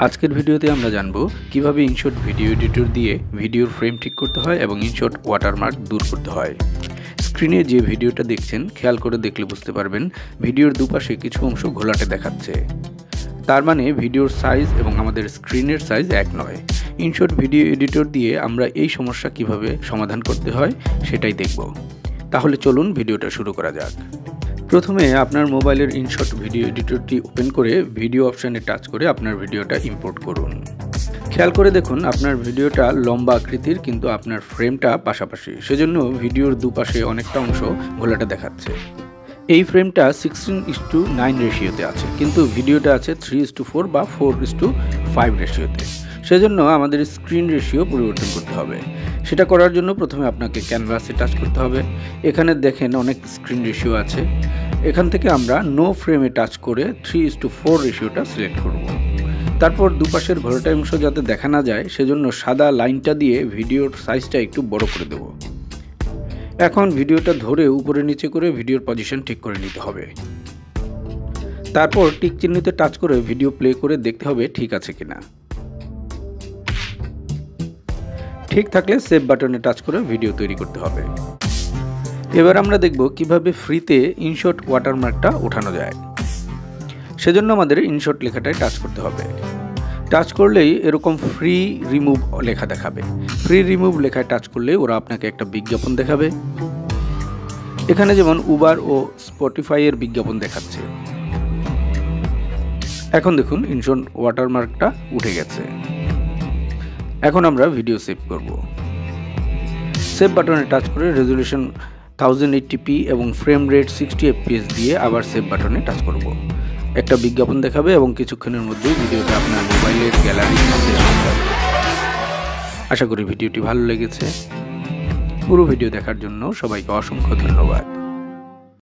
আজকের ভিডিওতে আমরা জানব কিভাবে InShOt ভিডিও এডিটর দিয়ে ভিডিওর ফ্রেম ঠিক করতে হয় এবং InShOt ওয়াটারমার্ক দূর করতে হয়। স্ক্রিনে যে ভিডিওটা দেখছেন খেয়াল করে দেখলে বুঝতে পারবেন ভিডিওর দুপাশে কিছু অংশ ঘোলাটে দেখাচ্ছে। তার মানে ভিডিওর সাইজ এবং আমাদের স্ক্রিনের সাইজ এক নয়। InShOt ভিডিও এডিটর দিয়ে আমরা এই সমস্যা কিভাবে সমাধান করতে হয় সেটাই দেখব। তাহলে চলুন ভিডিওটা শুরু করা যাক। প্রথমে আপনার মোবাইলের InShOt ভিডিও এডিটরটি ওপেন করে ভিডিও অপশানে টাচ করে আপনার ভিডিওটা ইম্পোর্ট করুন। খেয়াল করে দেখুন আপনার ভিডিওটা লম্বা আকৃতির কিন্তু আপনার ফ্রেমটা পাশাপাশি, সেজন্য ভিডিওর দুপাশে অনেকটা অংশ ঘোলাটে দেখাচ্ছে। এই ফ্রেমটা 16:9 রেশিওতে আছে, কিন্তু ভিডিওটা আছে 3:4 বা 4:5 রেশিওতে। সেজন্য আমাদের স্ক্রিন রেশিও পরিবর্তন করতে হবে। সেটা করার জন্য প্রথমে আপনাকে ক্যানভাসে টাচ করতে হবে। এখানে দেখেন অনেক স্ক্রিন রেশিও আছে। এখান থেকে আমরা নো ফ্রেমে টাচ করে 3:4 রেশিওটা সিলেক্ট করব। তারপর দুপাশের ঘোলাটে অংশ যাতে দেখা না যায় সেজন্য সাদা লাইনটা দিয়ে ভিডিওর সাইজটা একটু বড় করে দেব। এখন ভিডিওটা ধরে উপরে নিচে করে ভিডিওর পজিশন ঠিক করে নিতে হবে। তারপর টিক চিহ্নতে টাচ করে ভিডিও প্লে করে দেখতে হবে ঠিক আছে কিনা। ঠিক থাকলে সেভ বাটনে টাচ করে ভিডিও তৈরি করতে হবে। এবার আমরা দেখব কিভাবে ফ্রিতে InShOt ওয়াটারমার্কটা ওঠানো যায়। সেজন্য আমাদের InShOt লেখাটায় টাচ করতে হবে। টাচ করলেই এরকম ফ্রি রিমুভ লেখা দেখাবে। ফ্রি রিমুভ লেখায় টাচ করলে ওরা আপনাকে একটা বিজ্ঞাপন দেখাবে। এখানে যেমন উবার ও স্পটিফাই এর বিজ্ঞাপন দেখাচ্ছে। এখন দেখুন InShOt ওয়াটারমার্কটা উঠে গেছে। এখন আমরা ভিডিও সেভ করব। সেভ বাটনে টাচ করে রেজুলেশন 1080p এবং ফ্রেম রেট 60 fps দিয়ে আবার সেভ বাটনে টাচ করব। একটা বিজ্ঞাপন দেখাবে এবং কিছুক্ষণের মধ্যেই ভিডিওটা আপনার মোবাইলের গ্যালারির মধ্যে চলে যাবে। আশা করি ভিডিওটি ভালো লেগেছে। পুরো ভিডিও দেখার জন্য সবাইকে অসংখ্য ধন্যবাদ।